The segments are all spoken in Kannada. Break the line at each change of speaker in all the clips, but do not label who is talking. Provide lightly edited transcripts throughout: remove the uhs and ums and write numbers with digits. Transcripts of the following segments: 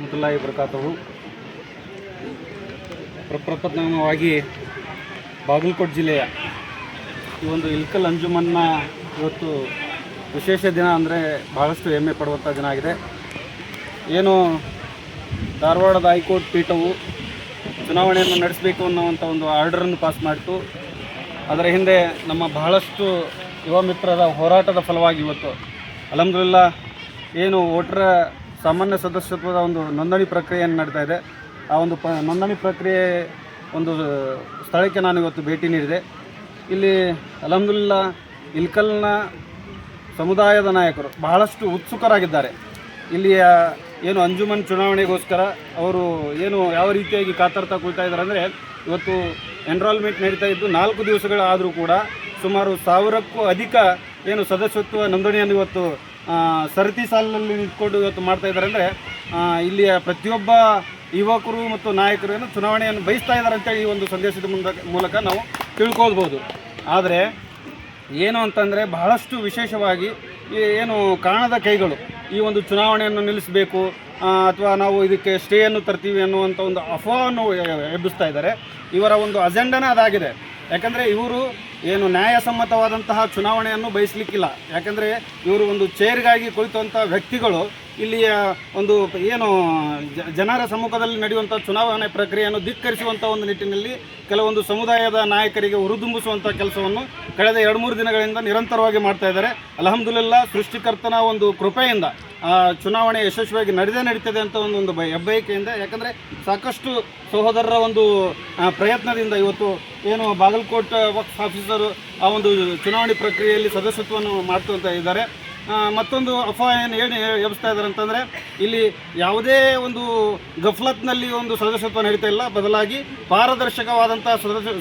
ವರಹಮತುಲ್ಲಾಹಿ ವಬರಕಾತುಹು. ಪ್ರಪ್ರಥಮವಾಗಿ ಬಾಗಲಕೋಟೆ ಜಿಲ್ಲೆಯ ಈ ಒಂದು ಇಲ್ಕಲ್ ಅಂಜುಮನ್ನ ಇವತ್ತು ವಿಶೇಷ ದಿನ ಅಂದರೆ ಬಹಳಷ್ಟು ಹೆಮ್ಮೆ ಪಡುವಂಥ ದಿನ ಆಗಿದೆ. ಏನು ಧಾರವಾಡದ ಹೈಕೋರ್ಟ್ ಪೀಠವು ಚುನಾವಣೆಯನ್ನು ನಡೆಸಬೇಕು ಅನ್ನುವಂಥ ಒಂದು ಆರ್ಡರನ್ನು ಪಾಸ್ ಮಾಡಿತು. ಅದರ ಹಿಂದೆ ನಮ್ಮ ಬಹಳಷ್ಟು ಯುವ ಮಿತ್ರರ ಹೋರಾಟದ ಫಲವಾಗಿ ಇವತ್ತು ಅಲ್ಹಮ್ದುಲಿಲ್ಲಾ ಏನು ವೋಟರ ಸಾಮಾನ್ಯ ಸದಸ್ಯತ್ವದ ಒಂದು ನೋಂದಣಿ ಪ್ರಕ್ರಿಯೆಯನ್ನು ನಡೀತಾ ಇದೆ. ಆ ಒಂದು ನೋಂದಣಿ ಪ್ರಕ್ರಿಯೆ ಒಂದು ಸ್ಥಳಕ್ಕೆ ನಾನು ಇವತ್ತು ಭೇಟಿ ನೀಡಿದೆ. ಇಲ್ಲಿ ಅಲ್ಹಮ್ದುಲಿಲ್ಲಾ ಇಲ್ಕಲ್ನ ಸಮುದಾಯದ ನಾಯಕರು ಬಹಳಷ್ಟು ಉತ್ಸುಕರಾಗಿದ್ದಾರೆ. ಇಲ್ಲಿಯ ಏನು ಅಂಜುಮನ್ ಚುನಾವಣೆಗೋಸ್ಕರ ಅವರು ಏನು ಯಾವ ರೀತಿಯಾಗಿ ಕಾತರ್ತಾ ಕುಳಿತಾ ಇದ್ದಾರೆ ಅಂದರೆ, ಇವತ್ತು ಎನ್ರೋಲ್ಮೆಂಟ್ ನಡೀತಾ ಇದ್ದು 4 ದಿವಸಗಳಾದರೂ ಕೂಡ ಸುಮಾರು 1000ಕ್ಕೂ ಅಧಿಕ ಏನು ಸದಸ್ಯತ್ವ ನೋಂದಣಿಯನ್ನು ಇವತ್ತು ಸರತಿ ಸಾಲಿನಲ್ಲಿ ನಿಂತ್ಕೊಂಡು ಇವತ್ತು ಮಾಡ್ತಾ ಇದ್ದಾರೆ. ಅಂದರೆ ಇಲ್ಲಿಯ ಪ್ರತಿಯೊಬ್ಬ ಯುವಕರು ಮತ್ತು ನಾಯಕರು ಏನು ಚುನಾವಣೆಯನ್ನು ಬಯಸ್ತಾ ಇದ್ದಾರೆ ಅಂತೇಳಿ ಈ ಒಂದು ಸಂದೇಶದ ಮೂಲಕ ನಾವು ತಿಳ್ಕೊಳ್ಬೋದು. ಆದರೆ ಏನು ಅಂತಂದರೆ ಬಹಳಷ್ಟು ವಿಶೇಷವಾಗಿ ಏನು ಕಾಣದ ಕೈಗಳು ಈ ಒಂದು ಚುನಾವಣೆಯನ್ನು ನಿಲ್ಲಿಸಬೇಕು ಅಥವಾ ನಾವು ಇದಕ್ಕೆ ಸ್ಟೇಯನ್ನು ತರ್ತೀವಿ ಅನ್ನುವಂಥ ಒಂದು ಅಫವಾವನ್ನು ಎಬ್ಬಿಸ್ತಾ ಇದ್ದಾರೆ. ಇವರ ಒಂದು ಅಜೆಂಡನೇ ಅದಾಗಿದೆ. ಯಾಕಂದರೆ ಇವರು ಏನು ನ್ಯಾಯಸಮ್ಮತವಾದಂತಹ ಚುನಾವಣೆಯನ್ನು ಬಯಸಲಿಕ್ಕಿಲ್ಲ. ಯಾಕಂದರೆ ಇವರು ಒಂದು ಚೇರ್ಗಾಗಿ ಕುಳಿತಂಥ ವ್ಯಕ್ತಿಗಳು ಇಲ್ಲಿಯ ಒಂದು ಏನು ಜನರ ಸಮ್ಮುಖದಲ್ಲಿ ನಡೆಯುವಂಥ ಚುನಾವಣೆ ಪ್ರಕ್ರಿಯೆಯನ್ನು ಧಿಕ್ಕರಿಸುವಂಥ ಒಂದು ನಿಟ್ಟಿನಲ್ಲಿ ಕೆಲವೊಂದು ಸಮುದಾಯದ ನಾಯಕರಿಗೆ ಹುರಿದುಂಬಿಸುವಂಥ ಕೆಲಸವನ್ನು ಕಳೆದ 2-3 ದಿನಗಳಿಂದ ನಿರಂತರವಾಗಿ ಮಾಡ್ತಾ ಇದ್ದಾರೆ. ಅಲ್ಹಮ್ದುಲಿಲ್ಲಾ ಸೃಷ್ಟಿಕರ್ತನ ಒಂದು ಕೃಪೆಯಿಂದ ಚುನಾವಣೆ ಯಶಸ್ವಿಯಾಗಿ ನಡೀತದೆ ಅಂತ ಒಂದು ಹೆಬ್ಬಯಕೆಯಿಂದ, ಯಾಕಂದರೆ ಸಾಕಷ್ಟು ಸಹೋದರರ ಒಂದು ಪ್ರಯತ್ನದಿಂದ ಇವತ್ತು ಏನು ಬಾಗಲಕೋಟೆ ವಕ್ಫ್ ಆಫೀಸರು ಆ ಒಂದು ಚುನಾವಣೆ ಪ್ರಕ್ರಿಯೆಯಲ್ಲಿ ಸದಸ್ಯತ್ವವನ್ನು ಮಾಡ್ತಾ ಇದ್ದಾರೆ. ಮತ್ತೊಂದು ಅಫವಾ ಏನು ಎಬ್ಬಿಸ್ತಾ ಇದ್ದಾರೆ ಅಂತಂದರೆ, ಇಲ್ಲಿ ಯಾವುದೇ ಒಂದು ಗಫ್ಲತ್ನಲ್ಲಿ ಒಂದು ಸದಸ್ಯತ್ವ ನಡೀತಾ ಇಲ್ಲ, ಬದಲಾಗಿ ಪಾರದರ್ಶಕವಾದಂಥ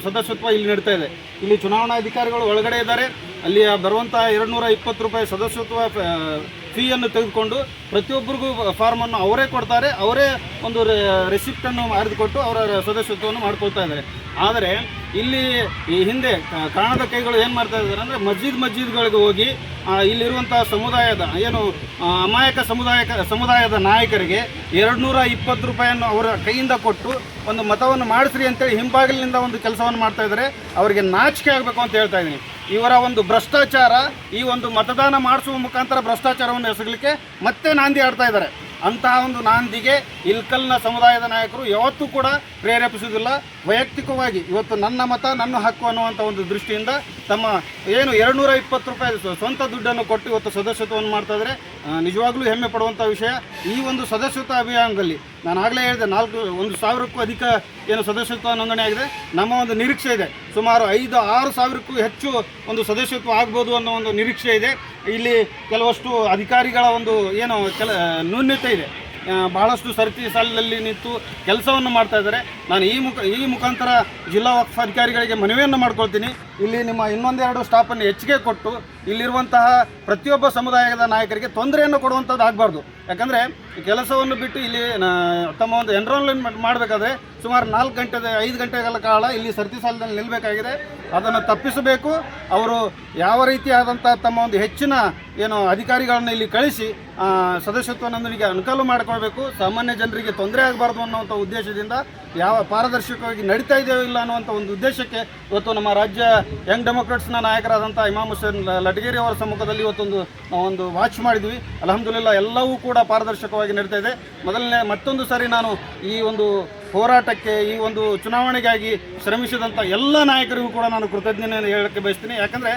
ಸದಸ್ಯತ್ವ ಇಲ್ಲಿ ನಡೀತಾ ಇದೆ. ಇಲ್ಲಿ ಚುನಾವಣಾಧಿಕಾರಿಗಳು ಒಳಗಡೆ ಇದ್ದಾರೆ. ಅಲ್ಲಿ ಬರುವಂಥ 220 ರೂಪಾಯಿ ಸದಸ್ಯತ್ವ ಫೀಯನ್ನು ತೆಗೆದುಕೊಂಡು ಪ್ರತಿಯೊಬ್ಬರಿಗೂ ಫಾರ್ಮನ್ನು ಅವರೇ ಕೊಡ್ತಾರೆ. ಅವರೇ ಒಂದು ರೆಸಿಪ್ಟನ್ನು ಮಾಡಿಕೊಟ್ಟು ಅವರ ಸದಸ್ಯತ್ವವನ್ನು ಮಾಡ್ಕೊಳ್ತಾ ಇದ್ದಾರೆ. ಆದರೆ ಇಲ್ಲಿ ಈ ಹಿಂದೆ ಕಾಣದ ಕೈಗಳು ಏನು ಮಾಡ್ತಾ ಇದ್ದಾರೆ ಅಂದರೆ, ಮಸ್ಜಿದ್ಗಳಿಗೆ ಹೋಗಿ ಇಲ್ಲಿರುವಂಥ ಸಮುದಾಯದ ಏನು ಅಮಾಯಕ ಸಮುದಾಯದ ನಾಯಕರಿಗೆ 220 ರೂಪಾಯಿಯನ್ನು ಅವರ ಕೈಯಿಂದ ಕೊಟ್ಟು ಒಂದು ಮತವನ್ನು ಮಾಡಿಸ್ರಿ ಅಂತೇಳಿ ಹಿಂಬಾಗಿಲಿನಿಂದ ಒಂದು ಕೆಲಸವನ್ನು ಮಾಡ್ತಾ ಇದ್ದಾರೆ. ಅವರಿಗೆ ನಾಚಿಕೆ ಆಗಬೇಕು ಅಂತ ಹೇಳ್ತಾ ಇದ್ದೀನಿ. ಇವರ ಒಂದು ಭ್ರಷ್ಟಾಚಾರ ಈ ಒಂದು ಮತದಾನ ಮಾಡಿಸುವ ಮುಖಾಂತರ ಭ್ರಷ್ಟಾಚಾರವನ್ನು ಎಸಗಲಿಕ್ಕೆ ಮತ್ತೆ ನಾಂದಿ ಆಡ್ತಾ ಇದ್ದಾರೆ. ಅಂತಹ ಒಂದು ನಾಂದಿಗೆ ಇಲ್ಕಲ್ನ ಸಮುದಾಯದ ನಾಯಕರು ಯಾವತ್ತೂ ಕೂಡ ಪ್ರೇರೇಪಿಸುವುದಿಲ್ಲ. ವೈಯಕ್ತಿಕವಾಗಿ ಇವತ್ತು ನನ್ನ ಮತ ನನ್ನ ಹಕ್ಕು ಅನ್ನುವಂಥ ಒಂದು ದೃಷ್ಟಿಯಿಂದ ತಮ್ಮ ಏನು 220 ರೂಪಾಯಿ ಸ್ವಂತ ದುಡ್ಡನ್ನು ಕೊಟ್ಟು ಇವತ್ತು ಸದಸ್ಯತ್ವವನ್ನು ಮಾಡ್ತಾ ಇದ್ದಾರೆ. ನಿಜವಾಗ್ಲೂ ಹೆಮ್ಮೆ ಪಡುವಂಥ ವಿಷಯ. ಈ ಒಂದು ಸದಸ್ಯತ್ವ ಅಭಿಯಾನದಲ್ಲಿ ನಾನು ಆಗಲೇ ಹೇಳಿದೆ 1,000ಕ್ಕೂ ಅಧಿಕ ಏನು ಸದಸ್ಯತ್ವ ನೋಂದಣಿ ಆಗಿದೆ. ನಮ್ಮ ಒಂದು ನಿರೀಕ್ಷೆ ಇದೆ ಸುಮಾರು 5-6 ಸಾವಿರಕ್ಕೂ ಹೆಚ್ಚು ಒಂದು ಸದಸ್ಯತ್ವ ಆಗ್ಬೋದು ಅನ್ನೋ ಒಂದು ನಿರೀಕ್ಷೆ ಇದೆ. ಇಲ್ಲಿ ಕೆಲವಷ್ಟು ಅಧಿಕಾರಿಗಳ ಒಂದು ಏನು ನ್ಯೂನ್ಯತೆ ಇದೆ. ಬಹಳಷ್ಟು ಸರತಿ ಸಾಲಿನಲ್ಲಿ ನಿಂತು ಕೆಲಸವನ್ನು ಮಾಡ್ತಾ ಇದ್ದಾರೆ. ನಾನು ಈ ಮುಖಾಂತರ ಜಿಲ್ಲಾ ವಕ್ಫ್ ಅಧಿಕಾರಿಗಳಿಗೆ ಮನವಿಯನ್ನು ಮಾಡ್ಕೊಳ್ತೀನಿ. ಇಲ್ಲಿ ನಿಮ್ಮ 1-2 ಸ್ಟಾಫನ್ನು ಹೆಚ್ಚಿಗೆ ಕೊಟ್ಟು ಇಲ್ಲಿರುವಂತಹ ಪ್ರತಿಯೊಬ್ಬ ಸಮುದಾಯದ ನಾಯಕರಿಗೆ ತೊಂದರೆಯನ್ನು ಕೊಡುವಂಥದ್ದು ಆಗಬಾರ್ದು. ಯಾಕಂದರೆ ಕೆಲಸವನ್ನು ಬಿಟ್ಟು ಇಲ್ಲಿ ತಮ್ಮ ಒಂದು ಎನ್ರೋಲ್ಮೆಂಟ್ ಮಾಡಬೇಕಾದ್ರೆ ಸುಮಾರು 5 ಗಂಟೆಗಳ ಕಾಲ ಇಲ್ಲಿ ಸರತಿ ಸಾಲಿನಲ್ಲಿ ನಿಲ್ಲಬೇಕಾಗಿದೆ. ಅದನ್ನು ತಪ್ಪಿಸಬೇಕು. ಅವರು ಯಾವ ರೀತಿಯಾದಂಥ ತಮ್ಮ ಒಂದು ಹೆಚ್ಚಿನ ಏನು ಅಧಿಕಾರಿಗಳನ್ನು ಇಲ್ಲಿ ಕಳಿಸಿ ಸದಸ್ಯತ್ವ ನೋಂದಣಿಗೆ ಅನುಕೂಲ ಮಾಡಿಕೊಳ್ಬೇಕು. ಸಾಮಾನ್ಯ ಜನರಿಗೆ ತೊಂದರೆ ಆಗಬಾರ್ದು ಅನ್ನುವಂಥ ಉದ್ದೇಶದಿಂದ ಯಾವ ಪಾರದರ್ಶಕವಾಗಿ ನಡೀತಾ ಇದೆಯೋ ಇಲ್ಲ ಅನ್ನುವಂಥ ಒಂದು ಉದ್ದೇಶಕ್ಕೆ ಇವತ್ತು ನಮ್ಮ ರಾಜ್ಯ ಯಂಗ್ ಡೆಮೊಕ್ರಾಟ್ಸ್ನ ನಾಯಕರಾದಂಥ ಇಮಾಮ್ ಹುಸೇನ್ ಲಟಗೇರಿ ಅವರ ಸಮ್ಮುಖದಲ್ಲಿ ಒಂದು ವಾಚ್ ಮಾಡಿದ್ವಿ. ಅಲ್ಹಮ್ದುಲಿಲ್ಲಾ ಎಲ್ಲವೂ ಕೂಡ ಪಾರದರ್ಶಕವಾಗಿ ನಡೀತಾ ಇದೆ. ಮತ್ತೊಂದು ಸಾರಿ ನಾನು ಈ ಒಂದು ಹೋರಾಟಕ್ಕೆ ಈ ಒಂದು ಚುನಾವಣೆಗಾಗಿ ಶ್ರಮಿಸಿದಂಥ ಎಲ್ಲ ನಾಯಕರಿಗೂ ಕೂಡ ನಾನು ಕೃತಜ್ಞತೆಯನ್ನು ಹೇಳಕ್ಕೆ ಬಯಸ್ತೀನಿ. ಯಾಕಂದರೆ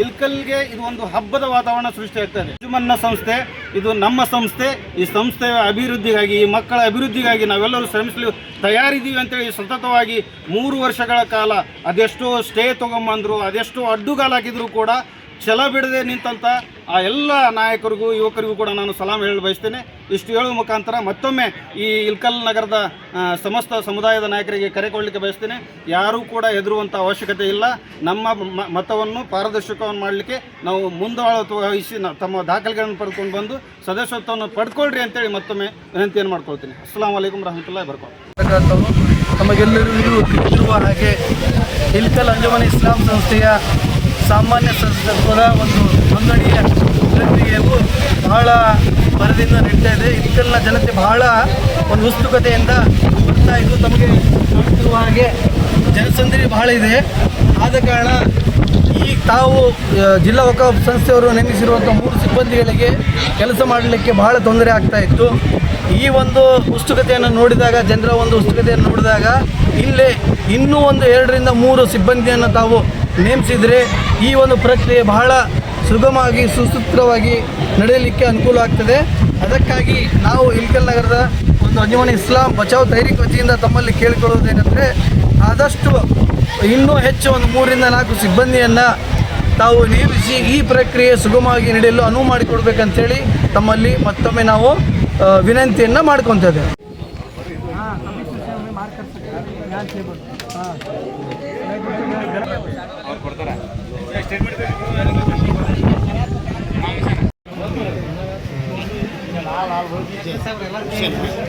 ಇಲ್ಕಲ್ಗೆ ಇದು ಒಂದು ಹಬ್ಬದ ವಾತಾವರಣ ಸೃಷ್ಟಿಯಾಗ್ತಾ ಇದೆ. ಅಂಜುಮನ್ನ ಸಂಸ್ಥೆ ಇದು ನಮ್ಮ ಸಂಸ್ಥೆ. ಈ ಸಂಸ್ಥೆಯ ಅಭಿವೃದ್ಧಿಗಾಗಿ, ಈ ಮಕ್ಕಳ ಅಭಿವೃದ್ಧಿಗಾಗಿ ನಾವೆಲ್ಲರೂ ಶ್ರಮಿಸಲು ತಯಾರಿದ್ದೀವಿ ಅಂತೇಳಿ ಸತತವಾಗಿ 3 ವರ್ಷಗಳ ಕಾಲ ಅದೆಷ್ಟೋ ಸ್ಟೇ ತೊಗೊಂಬಂದರು, ಅದೆಷ್ಟೋ ಅಡ್ಡುಗಾಲಾಕಿದ್ರು ಕೂಡ ಛಲ ಬಿಡದೆ ನಿಂತಂಥ ಆ ಎಲ್ಲ ನಾಯಕರಿಗೂ ಯುವಕರಿಗೂ ಕೂಡ ನಾನು ಸಲಾಮ್ ಹೇಳಲು ಬಯಸ್ತೇನೆ. ಇಷ್ಟು ಹೇಳುವ ಮುಖಾಂತರ ಮತ್ತೊಮ್ಮೆ ಈ ಇಲ್ಕಲ್ ನಗರದ ಸಮಸ್ತ ಸಮುದಾಯದ ನಾಯಕರಿಗೆ ಕರೆ ಕೊಡಲಿಕ್ಕೆ ಬಯಸ್ತೇನೆ. ಯಾರೂ ಕೂಡ ಹೆದರುವಂಥ ಅವಶ್ಯಕತೆ ಇಲ್ಲ. ನಮ್ಮ ಮತವನ್ನು ಪಾರದರ್ಶಕವನ್ನು ಮಾಡಲಿಕ್ಕೆ ನಾವು ಮುಂದಾಳತ್ವ ವಹಿಸಿ ತಮ್ಮ ದಾಖಲೆಗಳನ್ನು ಪಡ್ಕೊಂಡು ಬಂದು ಸದಸ್ಯತ್ವವನ್ನು ಪಡ್ಕೊಳ್ರಿ ಅಂತೇಳಿ ಮತ್ತೊಮ್ಮೆ ವಿನಂತಿಯನ್ನು ಮಾಡ್ಕೊಳ್ತೀನಿ. ಅಸ್ಸಲಾಮು ಅಲೈಕುಂ ವರಹಮತುಲ್ಲಾಹಿ ವಬರಕಾತುಹು.
ನಮಗೆಲ್ಲರಿಗೂ ತಿಳಿದಿರುವ ಹಾಗೆ ಇಲ್ಕಲ್ ಅಂಜುಮನ್ ಇಸ್ಲಾಂ ಸಂಸ್ಥೆಯ ಸಾಮಾನ್ಯ ಸದಸ್ಯತ್ವದ ಒಂದು ನೋಂದಣಿಯ ಪ್ರಕ್ರಿಯೆಯು ಬಹಳ ಭರದಿಂದ ನಡೀತಾ ಇದೆ. ಇಲ್ಕಲ್ನ ಜನತೆ ಬಹಳ ಒಂದು ಉತ್ಸುಕತೆಯಿಂದ ಬರ್ತಾ ಇದ್ದು, ತಮಗೆ ನೋಡ್ತಿರುವ ಹಾಗೆ ಜನಸಂದಣಿ ಬಹಳ ಇದೆ. ಆದ ಕಾರಣ ಈ ತಾವು ಜಿಲ್ಲಾ ವಕಾಫ್ ಸಂಸ್ಥೆಯವರು ನೇಮಿಸಿರುವಂಥ 3 ಸಿಬ್ಬಂದಿಗಳಿಗೆ ಕೆಲಸ ಮಾಡಲಿಕ್ಕೆ ಬಹಳ ತೊಂದರೆ ಆಗ್ತಾ ಇತ್ತು. ಈ ಒಂದು ಉತ್ಸುಕತೆಯನ್ನು ನೋಡಿದಾಗ, ಜನರ ಒಂದು ಉತ್ಸುಕತೆಯನ್ನು ನೋಡಿದಾಗ ಇಲ್ಲೇ ಇನ್ನೂ ಒಂದು 2 ರಿಂದ 3 ಸಿಬ್ಬಂದಿಯನ್ನು ತಾವು ನೇಮಿಸಿದರೆ ಈ ಒಂದು ಪ್ರಕ್ರಿಯೆ ಬಹಳ ಸುಗಮವಾಗಿ ಸುಸೂತ್ರವಾಗಿ ನಡೆಯಲಿಕ್ಕೆ ಅನುಕೂಲ ಆಗ್ತದೆ. ಅದಕ್ಕಾಗಿ ನಾವು ಇಲ್ಕಲ್ ನಗರದ ಒಂದು ಅಂಜುಮನ್ ಇಸ್ಲಾಂ ಬಚಾವ್ ತಹರೀಕ್ ವತಿಯಿಂದ ತಮ್ಮಲ್ಲಿ ಕೇಳಿಕೊಳ್ಳುವುದೇನೆಂದರೆ, ಆದಷ್ಟು ಇನ್ನೂ ಹೆಚ್ಚು ಒಂದು 3 ರಿಂದ 4 ಸಿಬ್ಬಂದಿಯನ್ನು ತಾವು ನೇಮಿಸಿ ಈ ಪ್ರಕ್ರಿಯೆ ಸುಗಮವಾಗಿ ನಡೆಯಲು ಅನುವು ಮಾಡಿಕೊಡ್ಬೇಕಂತೇಳಿ ತಮ್ಮಲ್ಲಿ ಮತ್ತೊಮ್ಮೆ ನಾವು ವಿನಂತಿಯನ್ನು ಮಾಡ್ಕೊತಾ ಇದ್ದೇವೆ.